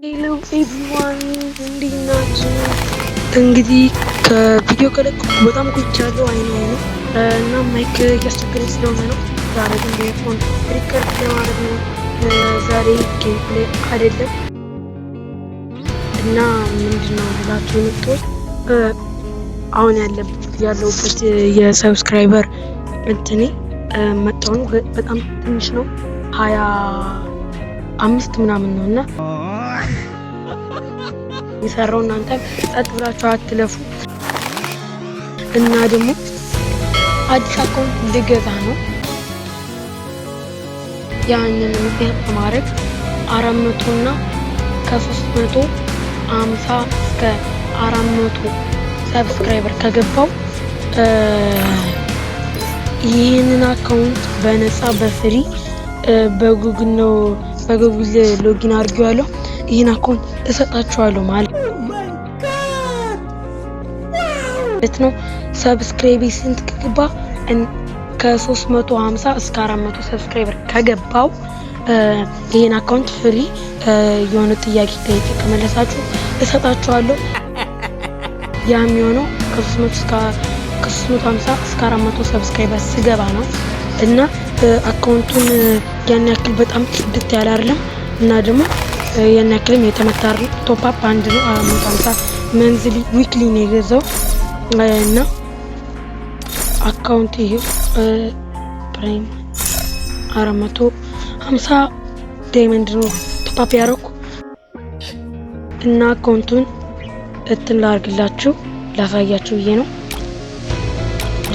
Hello everyone, እንዴት ናችሁ? እንግዲህ ከቪዲዮ ከለቀኩ በጣም ቆይቻለሁ። አይኔ እና ማይክ እያስቸገረኝ ስለሆነ ነው ዛሬ ግን በፎን ሪከርድ ለማድረግ ነው። ዛሬ ጌም ፕሌይ አይደለም እና ምንድነው ብላችሁ የመጣሁት አሁን ያለሁበት የሰብስክራይበር እንትኔ መጣው ነው። በጣም ትንሽ ነው 25 ምናምን ነው እና የሰራው እናንተ ጸጥ ብላችሁ አትለፉ። እና ደግሞ አዲስ አካውንት ልገዛ ነው። ያንን ምክንያት በማድረግ 400 እና ከ350 እስከ 400 ሰብስክራይበር ከገባው ይህንን አካውንት በነፃ በፍሪ በጉግል ሎጊን አድርጌዋለሁ። ይህን አካውንት እሰጣችኋለሁ ማለት ነው። ሰብስክራይብ ስንት ከገባ ከ350 እስከ 400 ሰብስክራይበር ከገባው ይህን አካውንት ፍሪ የሆነ ጥያቄ ጠይቄ ከመለሳችሁ እሰጣችኋለሁ። ያ የሚሆነው ከ350 እስከ 400 ሰብስክራይበር ስገባ ነው እና አካውንቱን ያን ያክል በጣም ጽድት ያለ አይደለም እና ደግሞ ያን ያክልም የተመታ አይደለም። ቶፕ አፕ አንድ ነው 450 መንዝሊ ዊክሊ ነው የገዛው እና አካውንት ይሄ ፕራይም 450 ዳይመንድ ነው ቶፕ አፕ ያደረኩ እና አካውንቱን ላድርግላችሁ ላሳያችሁ ብዬ ነው።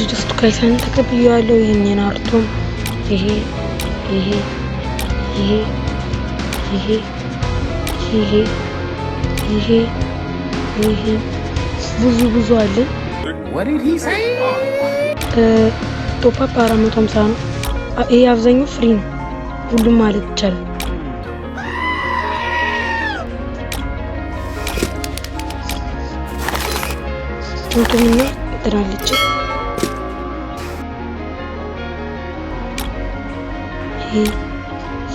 ጁስቱ ካይሰን ተቀብያለሁ። ይሄን ናርቶም ይሄ ብዙ አለ። What did he say? ቶፕ አፕ 450 ነው። ይሄ አብዛኛው ፍሪ ነው ሁሉም ማለት ይቻላል። እንትምና ትራልጭ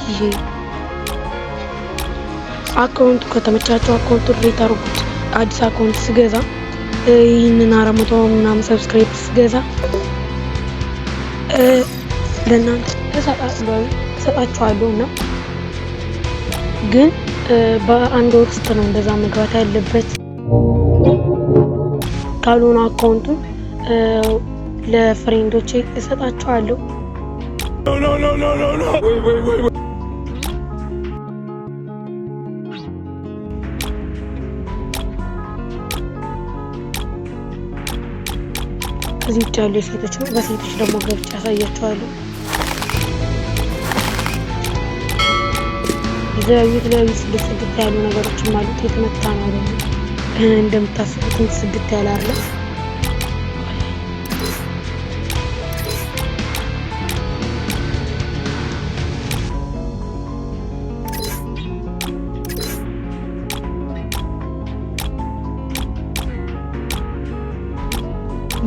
ይሄ አካውንቱ ከተመቻቸው አካውንቱን ሬት አድርጉት። አዲስ አካውንት ስገዛ ይህንን 400 ምናምን ሰብስክራይብ ስገዛ ለእናንተ እሰጣችኋለሁ እና ግን በአንድ ወር ውስጥ ነው እንደዛ መግባት ያለበት። ካልሆነ አካውንቱን ለፍሬንዶቼ እሰጣችኋለሁ። እዚህ ብቻ ያሉ የሴቶች ነው። በሴቶች ደግሞ ገብቼ ያሳያችኋለሁ። የተለያዩ ስድስት ያሉ ነገሮችም አሉት። የተመታ ነው ደግሞ እንደምታስቡት ስድስት ያለ አይደለም።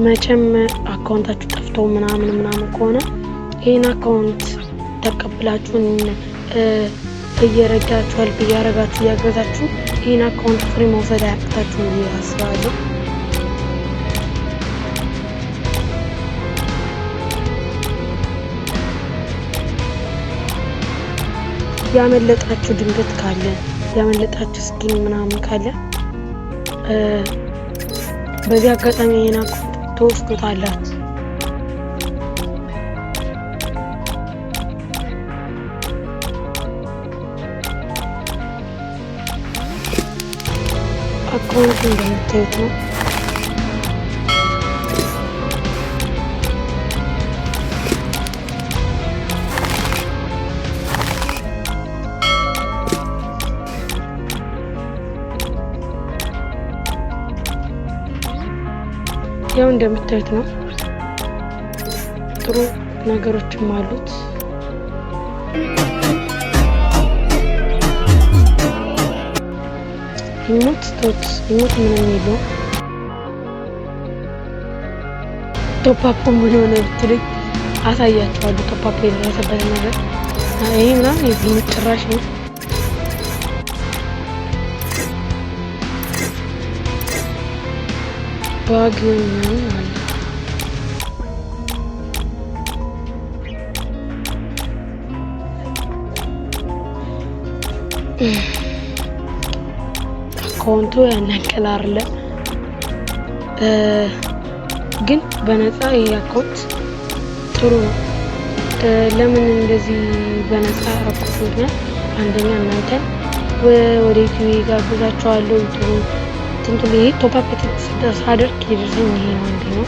መቼም አካውንታችሁ ጠፍቶ ምናምን ከሆነ ይሄን አካውንት ተቀብላችሁን እየረዳችኋል እያረጋችሁ እያገዛችሁ ይሄን አካውንት ፍሪ መውሰድ አያቅታችሁም ብዬ አስባለሁ። ያመለጣችሁ ድንገት ካለ ያመለጣችሁ ስኪን ምናምን ካለ በዚህ አጋጣሚ ይሄን አካውንት ተወስዱታላችሁ። አካውንቱ እንደምታዩት ነው። ያው እንደምታዩት ነው። ጥሩ ነገሮችም አሉት። ይሞት ምንም የለውም። ቶፕ አፕ ምን ሆነ ብትሉኝ አሳያችኋለሁ። ቶፕ አፕ የደረሰበት ነገር ይሄ ምናምን የዚህ ጭራሽ ነው። ዋግን ምናምን አለ። አካውንቱ ያን ያክል አይደለም፣ ግን በነፃ ይሄ አካውንት ጥሩ ነው። ለምን እንደዚህ በነፃ ያደረኩት ምክንያት አንደኛ እናንተ ወደ ዩቲዩብ ጋብዛችኋለሁ። ጥሩ ትንትል ይሄ ቶፕ አፕ ሳደርግ የደረሰኝ ይሄ ነው። እንዴ ነው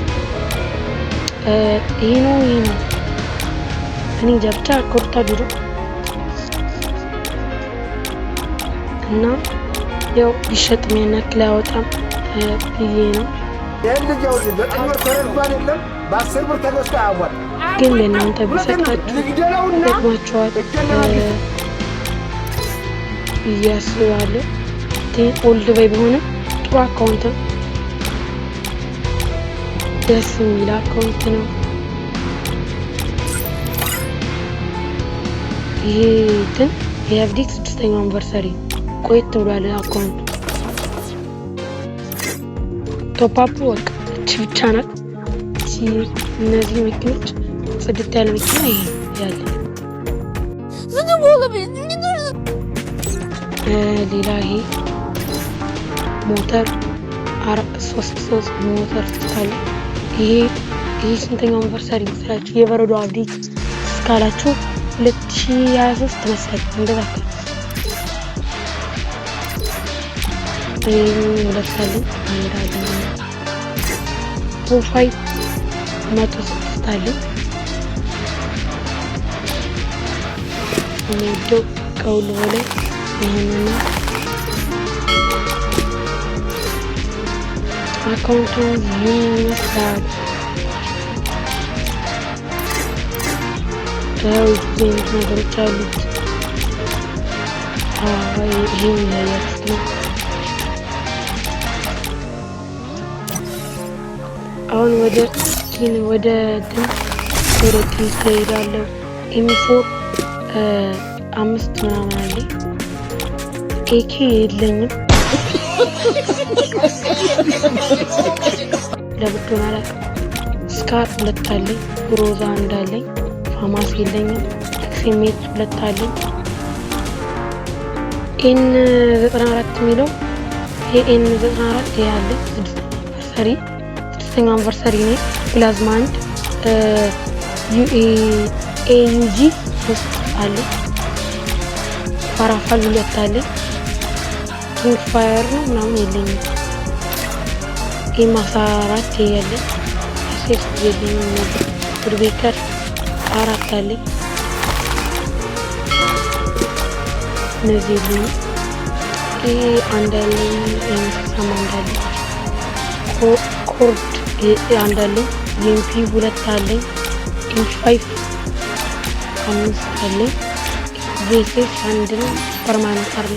ይሄ ነው እኔ ጀብቻ ኮርታ ቢሮ እና ያው ቢሸጥም ያን ያክል አያወጣም ብዬ ነው። ግን ለእናንተ ቢሰጣችሁ ይጠቅማችኋል ብዬ አስባለሁ። ኦልድ ባይ ቢሆንም ጥሩ አካውንት ነው፣ ደስ የሚል አካውንት ነው። ይሄ ግን የአፕዴት 6ኛው አንቨርሰሪ ቆየት ብሏል አካውንቱ። ቶፕ አፕ ወቅ ብቻ ናት። እነዚህ መኪኖች ጽድት ያለ መኪና ይሄ ያለ ሌላ ይሄ ሞተር 3 ሞተር ስታለ ይሄ ስንተኛው አንቨርሰሪ መስላችሁ? የበረዶ አፕዴት እስካላችሁ 2023 መሰለኝ እንደዛ ለምሳሌ አንዳለን ፕሮፋይል 106 አለኝ። ወደ ቀውል ወለ ይሄንና አካውንቱ ይመስላል። ብዙ ነገሮች አሉት። ይሄን ያያችሁት ነው። አሁን ወደ ጥንት ሄዳለሁ። ኤም4 5 ምናምን አለ። ኤኬ የለኝም ለብዶ ማለት ስካር 2 አለኝ። ሮዛ እንዳለኝ ፋማስ የለኝም። ኤክስሜት 2 አለኝ። ኤን 94 የሚለው ኤን 94 ያለ 6ኛው አንቨርሰሪ ነው። ፕላዝማ 1 ኤዩጂ 3 አለ። ፓራፋል 2 አለ። ኪንግ ፋየር ነው ምናምን የለኝም። ኤም14 ያለ ሴፍ የለኝም። ሩቤከር 4 አለ። እነዚህ የለኝም። ይሄ አንድ አለኝ። ኤም6 አንድ አለ። ኮርድ አንድ አለኝ። ኤምፒ 2 አለኝ። ኤም5 5 አለኝ። ቬሴስ 1 ነው ፐርማነንት አለ።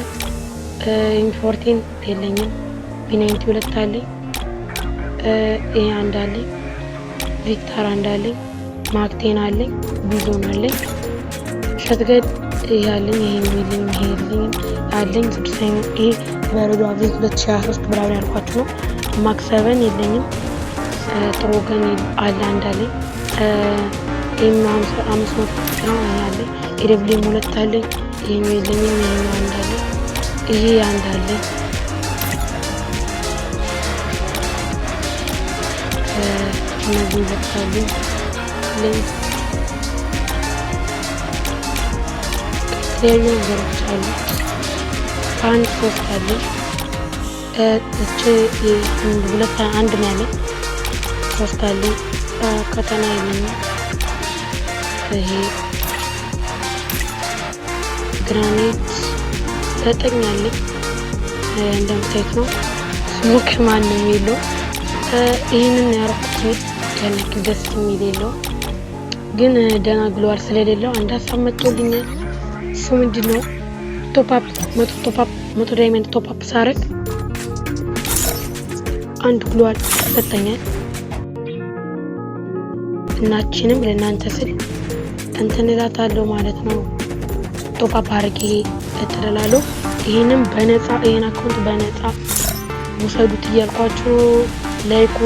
ኤም14 የለኝም። ቢ90 2 አለኝ። ይሄ አንድ አለኝ። ቪክተር አንድ አለኝ። ማክቴን አለኝ። ቢዞን አለኝ። ሸትገድ ይሄ አለኝ። ይሄ የለኝም። ይሄ የለኝም አለኝ። 6ኛው ይሄ በረዶ አብዴት 2023 ብራውን ያልኳችሁ ነው። ማክ 7 የለኝም። ጥሩ ግን አለ አንድ አለኝ። ኤም 500 ነው አለኝ። ኤደብሊም 2 አለኝ። ይሄ የለኝም። ይሄ አንድ አለኝ። ይሄ አንድ አለኝ። እነዚህ በቃልኝ የተለያዩ ነገሮች አሉ። አንድ 3 አለኝ። ሁለት አንድ ነው ያለኝ። 3 አለኝ። ከተና የለኝም። ይሄ ግራኔት 9 አለኝ። እንደምታዩት ነው። ስሞክ ማንም የለው። ይህንን ያረኩት ያንክ ደስ የሚል የለው፣ ግን ደህና ግሏል ስለሌለው አንድ ሀሳብ መጥቶልኛል። እሱ ምንድነው? ቶፕ አፕ 100 ዳይመንድ ቶፕ አፕ ሳረግ አንድ ግሏል ሰጠኛል። እናችንም ለእናንተ ስል እንትን እላታለሁ ማለት ነው። ቶፕ አፕ አርጌ እጥላለሁ። ይሄንም በነፃ ይሄን አካውንት በነፃ ውሰዱት እያልኳችሁ ላይኩ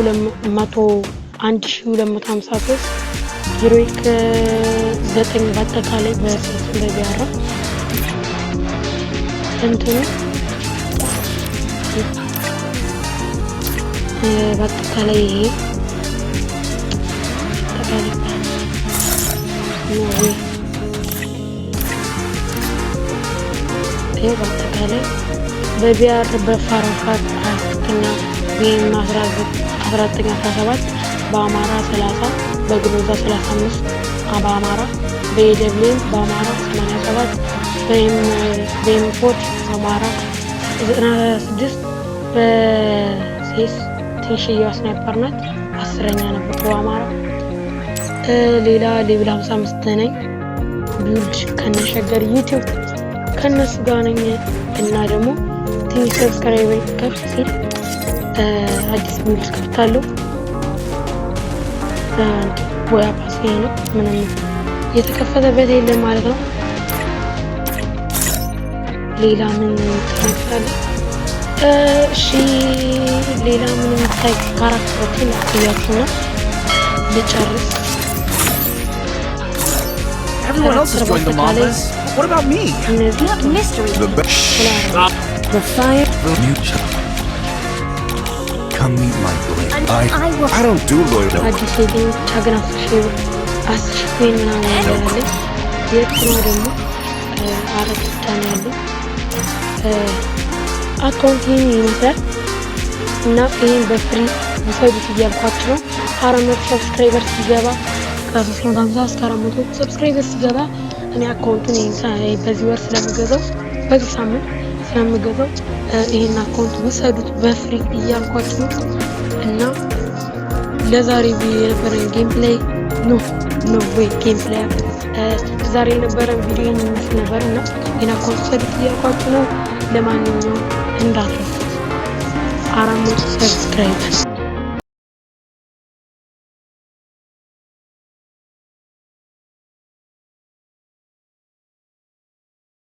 101,253 ሂሮይክ 9 በአጠቃላይ በስልክ እንደዚህ ያራ እንትኑ በአጠቃላይ ይሄ በአጠቃላይ በቢያር በፋራፋት 10ኛ ወይም 1917 በአማራ 30 በግሎዛ 35 በአማራ በኤደብሌም በአማራ 87 በኤምፎርድ በአማራ 96 በሴስ ትንሽዬዋ ስናይፐር ናት 10ኛ ነበር በአማራ። ሌላ ሌቭል 55 ነኝ ቢውልድ ከነሸገር ዩቲዩብ ከነሱ ጋር ነኝ እና ደግሞ ትንሽ ሰብስክራይብ ከፍ ሲል አዲስ ቢውልድ ከፍታለሁ። ቦያ ፓስ ነው ምንም የተከፈተበት የለም ማለት ነው። ሌላ ምን ተከፈለ? እሺ ሌላ ምን ታይ ካራክተሮችን ያያችሁና ልጨርስ። Everyone else is going to Mambas. What about me? What mystery? The fire. Come meet my blade. I I don't do loyal. አዲስ ሄዲንግ ቻግናፍ ሼው አስሽኩኝ ምናምን ያለ የጥሩ ደግሞ አራት ታን ያለ አካውንቲንግ ይመስላል እና ይሄን በፍሪ ወሰዱት እያልኳችሁ ነው። 400 ሰብስክራይበር ሲገባ ከ350 እስከ 400 ሰብስክራይበር ሲገባ እኔ አካውንቱን በዚህ ወር ስለምገዛው በዚህ ሳምንት ስለምገዛው ይሄን አካውንት ወሰዱት በፍሪ እያልኳችሁ ነው። እና ለዛሬ የነበረን ጌምፕሌይ ጌምፕሌይ ዛሬ የነበረን ቪዲዮ ይመስል ነበር እና ይሄን አካውንት ወሰዱት እያልኳችሁ ነው። ለማንኛውም እንዳትረሱ 400 ሰብስክራይበር